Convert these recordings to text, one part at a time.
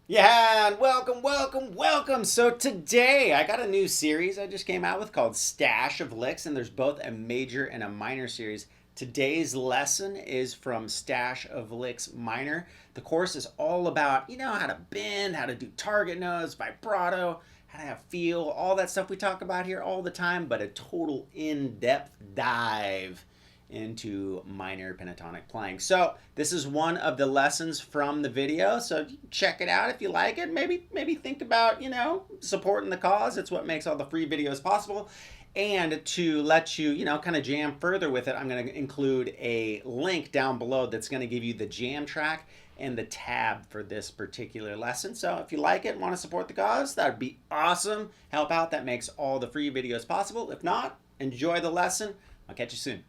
Yeah, and welcome. So today I got a new series I just came out with called Stache of Licks, and there's both a major and a minor series. Today's lesson is from Stache of Licks Minor. The course is all about, how to bend, how to do target notes, vibrato, how to have feel, all that stuff we talk about here all the time, but a total in-depth dive into minor pentatonic playing. So this is one of the lessons from the video. So check it out if you like it. Maybe think about, supporting the cause. It's what makes all the free videos possible. And to let you, kind of jam further with it, I'm going to include a link down below that's going to give you the jam track and the tab for this particular lesson. So if you like it and want to support the cause, that would be awesome. Help out. That makes all the free videos possible. If not, enjoy the lesson. I'll catch you soon.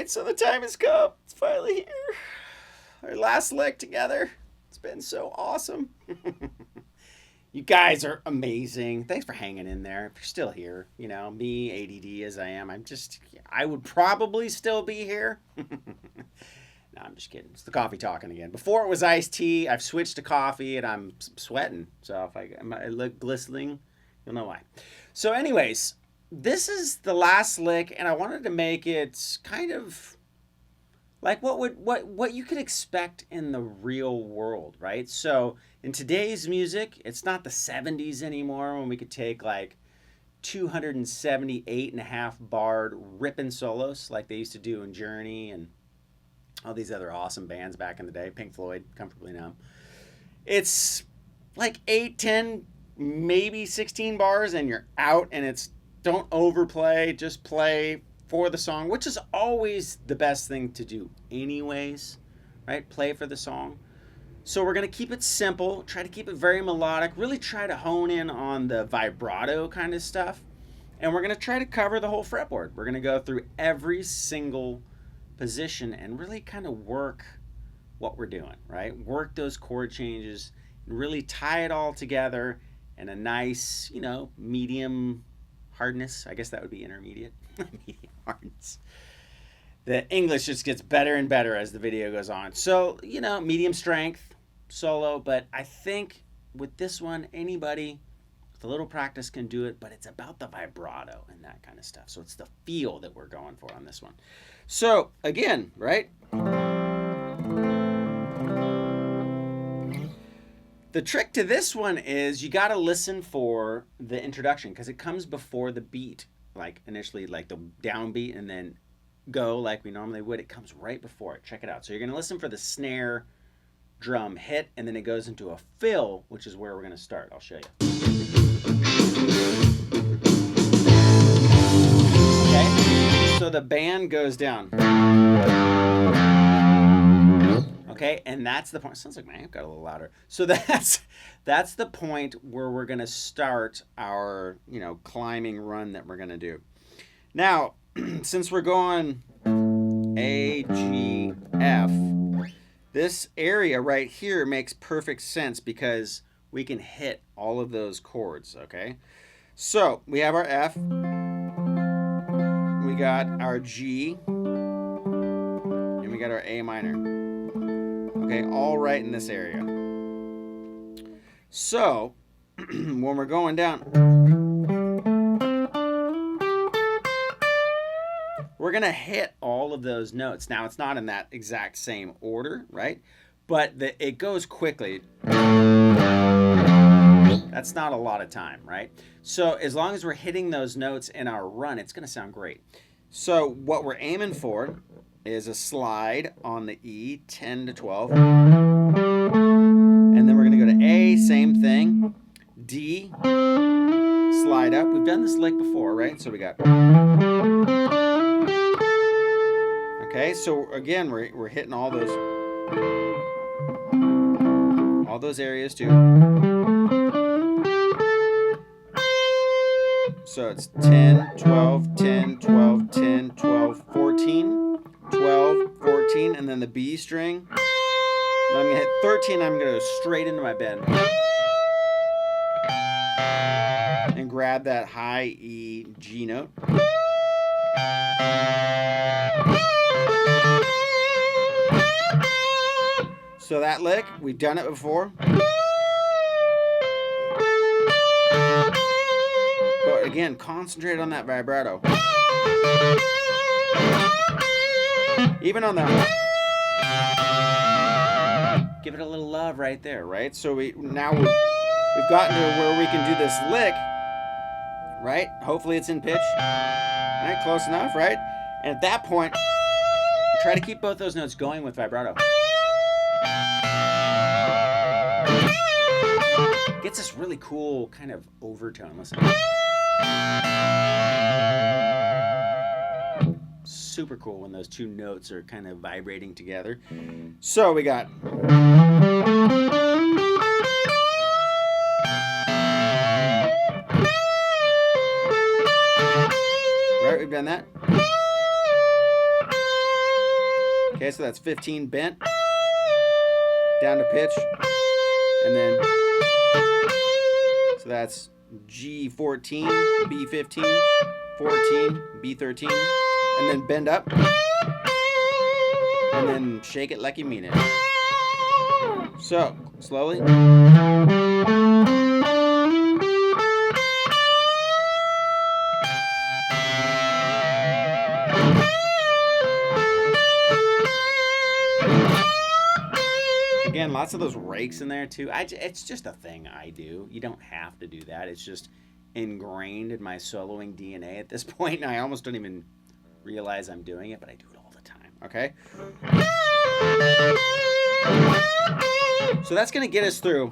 So the time has come. It's finally here. Our last lick together. It's been so awesome. You guys are amazing. Thanks for hanging in there. If you're still here, me, ADD as I am, I would probably still be here. No, I'm just kidding. It's the coffee talking again. Before it was iced tea. I've switched to coffee and I'm sweating. So if I look glistening, you'll know why. So anyways, this is the last lick, and I wanted to make it kind of like what you could expect in the real world, right? So in today's music, it's not the 70s anymore when we could take like 278 and a half barred ripping solos like they used to do in Journey and all these other awesome bands back in the day. Pink Floyd, Comfortably Numb. It's like 8, 10, maybe 16 bars, and you're out, and it's don't overplay, just play for the song, which is always the best thing to do anyways, right? Play for the song. So we're going to keep it simple, try to keep it very melodic, really try to hone in on the vibrato kind of stuff. And we're going to try to cover the whole fretboard. We're going to go through every single position and really kind of work what we're doing, right? Work those chord changes and really tie it all together in a nice, medium hardness. I guess that would be intermediate. Medium hardness. The English just gets better and better as the video goes on. So, medium strength, solo, but I think with this one, anybody with a little practice can do it, but it's about the vibrato and that kind of stuff. So it's the feel that we're going for on this one. So, again, right? The trick to this one is you got to listen for the introduction because it comes before the beat, like initially like the downbeat and then go like we normally would. It comes right before it. Check it out. So you're going to listen for the snare drum hit, and then it goes into a fill, which is where we're going to start. I'll show you. Okay, so the band goes down. Okay, and that's the point. Sounds like man, I've got a little louder. So that's the point where we're going to start our, climbing run that we're going to do. Now, since we're going A, G, F, this area right here makes perfect sense because we can hit all of those chords, okay? So, we have our F, we got our G, and we got our A minor. Okay, all right in this area. So, when we're going down, we're going to hit all of those notes. Now, it's not in that exact same order, right? But it goes quickly. That's not a lot of time, right? So as long as we're hitting those notes in our run, it's going to sound great. So what we're aiming for is a slide on the E, 10 to 12. And then we're going to go to A, same thing. D, slide up. We've done this lick before, right? So we got... Okay, so again, we're hitting all those areas too. So it's 10, 12, 10, 12, 10, 12, 14, 12, 14, and then the B string. Then I'm going to hit 13, I'm going to go straight into my bend. And grab that high E, G note. So that lick, we've done it before. But again, concentrate on that vibrato. Even on the... Give it a little love right there, right? So now we've gotten to where we can do this lick, right? Hopefully it's in pitch. Right, close enough, right? And at that point, try to keep both those notes going with vibrato. Gets this really cool kind of overtone. Listen. Super cool when those two notes are kind of vibrating together. So we got... Right, we've done that. Okay, so that's 15 bent. Down to pitch. And then... So that's G14, B15, 14, B13, and then bend up, and then shake it like you mean it. So, slowly. Again, lots of those rakes in there too. It's just a thing I do. You don't have to do that. It's just ingrained in my soloing DNA at this point, and I almost don't even realize I'm doing it, but I do it all the time, okay? So that's going to get us through.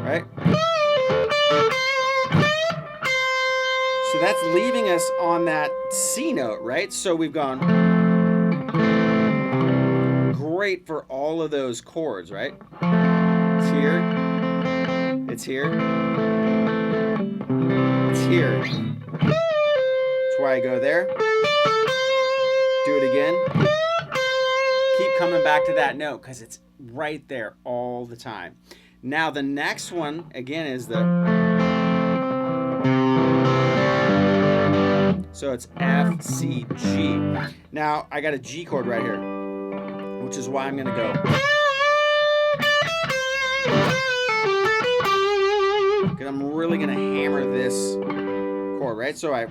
Right? So that's leaving us on that C note, right? So we've gone great for all of those chords, right? It's here. It's here. It's here. That's why I go there. Do it again. Keep coming back to that note because it's right there all the time. Now the next one, again, is the... So it's F, C, G. Now, I got a G chord right here, which is why I'm going to go. Because I'm really going to hammer this chord, right? So I'm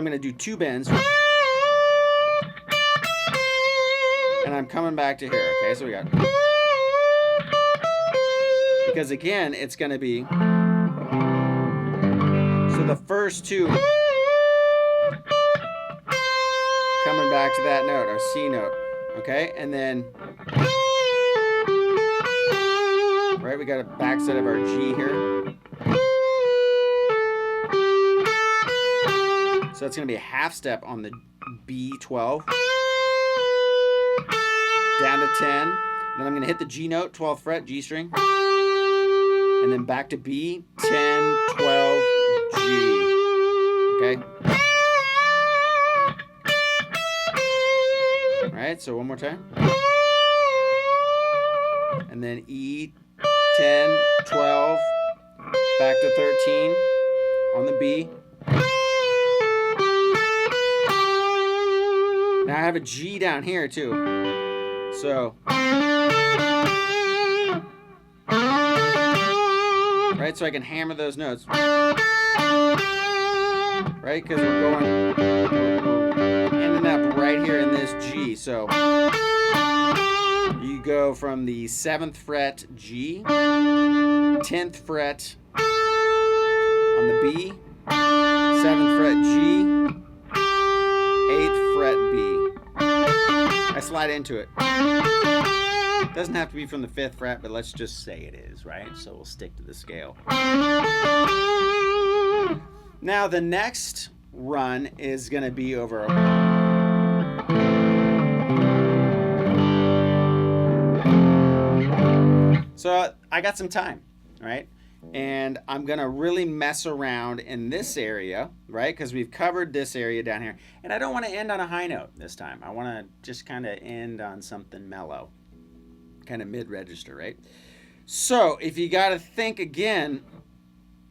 going to do two bends. And I'm coming back to here, okay? So we got... Because again, it's going to be... So the first two coming back to that note, our C note, okay? And then, right, we got a backset of our G here. So it's going to be a half step on the B12, down to 10. Then I'm going to hit the G note, 12th fret, G string, and then back to B, 10, 12, G, okay? All right, so one more time. And then E, 10, 12, back to 13 on the B. Now I have a G down here too. So, right, so I can hammer those notes. Right, because we're going in that G. So you go from the 7th fret G, 10th fret on the B, 7th fret G, 8th fret B. I slide into it. Doesn't have to be from the 5th fret, but let's just say it is, right? So we'll stick to the scale. Now the next run is going to be over. So I got some time, right? And I'm going to really mess around in this area, right? Because we've covered this area down here. And I don't want to end on a high note this time. I want to just kind of end on something mellow, kind of mid-register, right? So if you got to think again,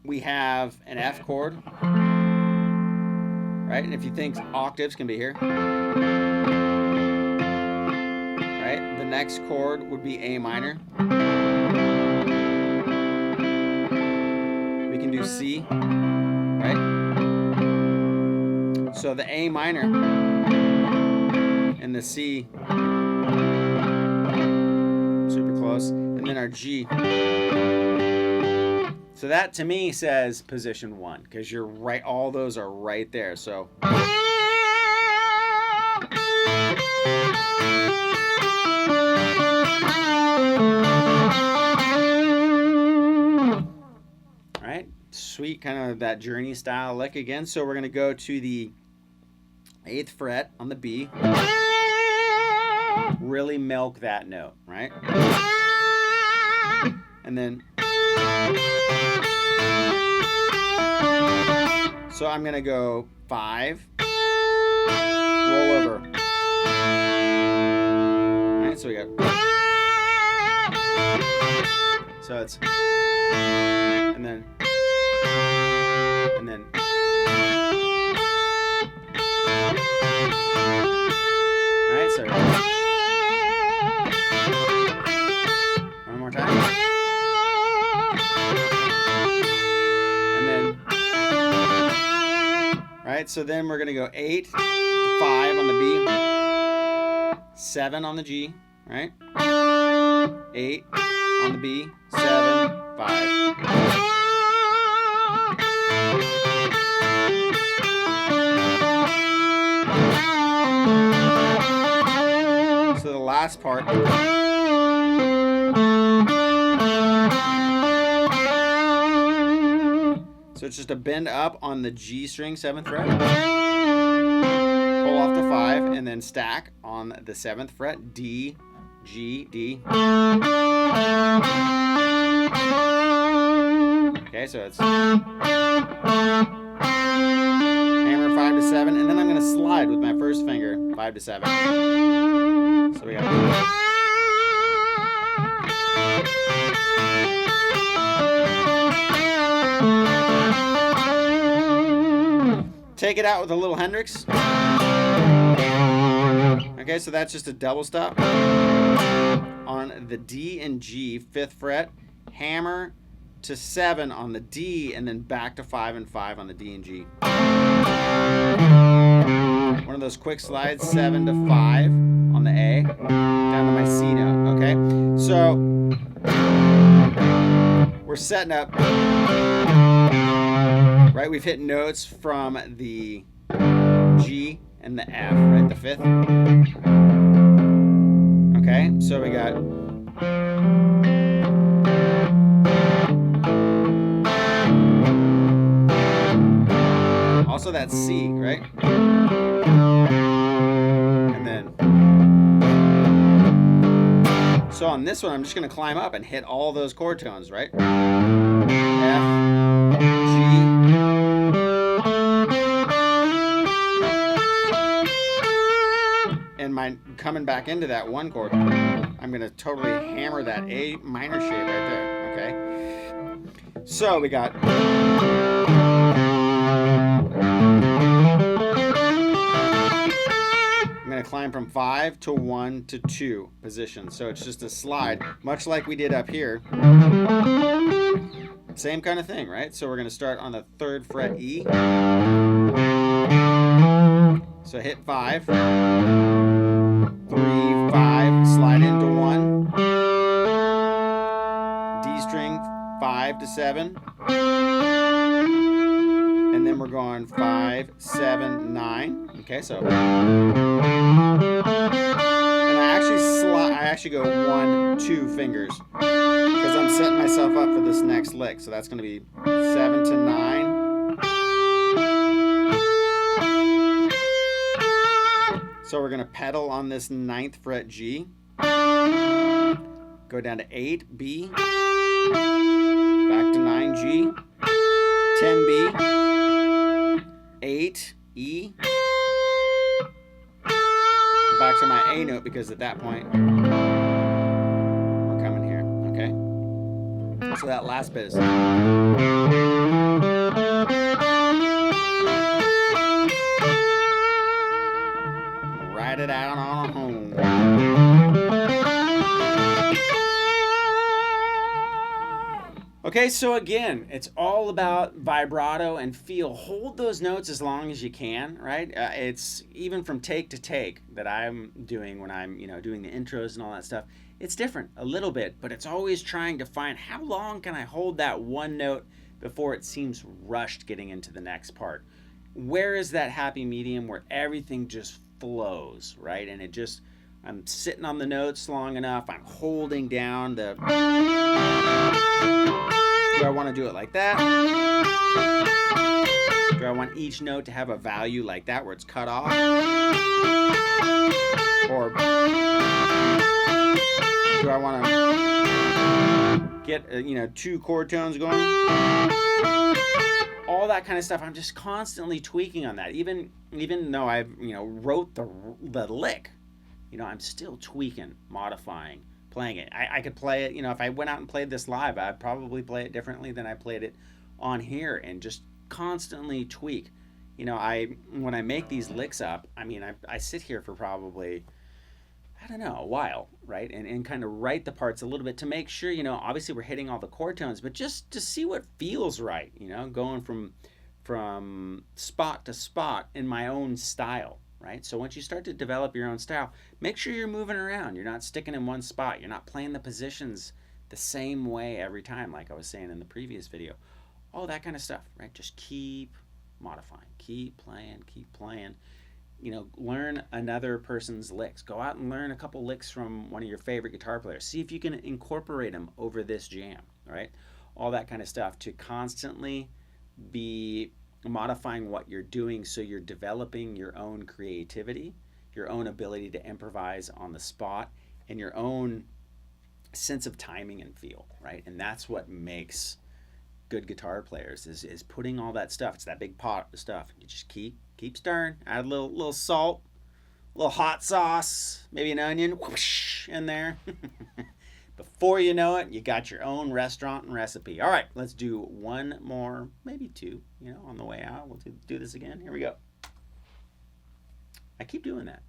we have an F chord, right? And if you think octaves can be here, right? The next chord would be A minor. We can do C, right? So the A minor and the C, super close, and then our G. So that to me says position 1, because you're right, all those are right there. So right, sweet, kind of that Journey style lick again. So we're going to go to the 8th fret on the B. Really milk that note, right? And then so I'm going to go 5, roll over. All right, so we got, so it's, and then, all right, so one more time. Right, so then we're going to go 8, 5 on the B, 7 on the G, right? 8 on the B, 7, 5. So the last part. So it's just a bend up on the G string, 7th fret, pull off the 5, and then stack on the 7th fret, D, G, D. Okay, so it's hammer 5 to 7, and then I'm going to slide with my first finger, 5 to 7. So we got take it out with a little Hendrix. Okay, so that's just a double stop on the D and G, 5th fret, hammer to 7 on the D, and then back to 5 and 5 on the D and G. One of those quick slides, 7 to 5 on the A, down to my C note. Okay, so we're setting up. Right, we've hit notes from the G and the F, right, the 5th. Okay, so we got also that C, right? And then, so on this one, I'm just going to climb up and hit all those chord tones, right? F, G, and my coming back into that one chord, I'm going to totally hammer that A minor shape right there, okay? So we got, I'm going to climb from 5 to 1 to 2 position. So it's just a slide, much like we did up here. Same kind of thing, right? So we're going to start on the 3rd fret E. So hit 5. 5, slide into 1. D string, 5 to 7. And then we're going 5, 7, 9. Okay, so. And I actually go 1, 2 fingers. Because I'm setting myself up for this next lick. So that's going to be 7 to 9. So we're going to pedal on this 9th fret G. Go down to 8, B. Back to 9, G. 10, B. 8, E. Back to my A note because at that point we're coming here, okay? So that last bit is write it out on a home. Okay, so again, it's all about vibrato and feel. Hold those notes as long as you can, right? It's even from take to take that I'm doing when I'm, doing the intros and all that stuff. It's different a little bit, but it's always trying to find how long can I hold that one note before it seems rushed getting into the next part. Where is that happy medium where everything just flows, right? And I'm sitting on the notes long enough. I'm holding down the... Do I want to do it like that? Do I want each note to have a value like that where it's cut off? Or do I want to get, 2 chord tones going? All that kind of stuff. I'm just constantly tweaking on that. Even though I've, wrote the lick, I'm still tweaking, modifying, playing it. I could play it, if I went out and played this live, I'd probably play it differently than I played it on here and just constantly tweak. When I make these licks up, I sit here for probably, a while, right? And kind of write the parts a little bit to make sure, obviously we're hitting all the chord tones, but just to see what feels right, going from spot to spot in my own style. Right? So once you start to develop your own style, make sure you're moving around. You're not sticking in one spot. You're not playing the positions the same way every time, like I was saying in the previous video. All that kind of stuff, right? Just keep modifying, keep playing. Learn another person's licks. Go out and learn a couple licks from one of your favorite guitar players. See if you can incorporate them over this jam, right? All that kind of stuff to constantly be modifying what you're doing so you're developing your own creativity, your own ability to improvise on the spot, and your own sense of timing and feel, right? And that's what makes good guitar players is putting all that stuff. It's that big pot of stuff. You just keep stirring, add a little salt, a little hot sauce, maybe an onion, whoosh, in there. Before you know it, you got your own restaurant and recipe. All right, let's do one more, maybe 2, on the way out. We'll do this again. Here we go. I keep doing that.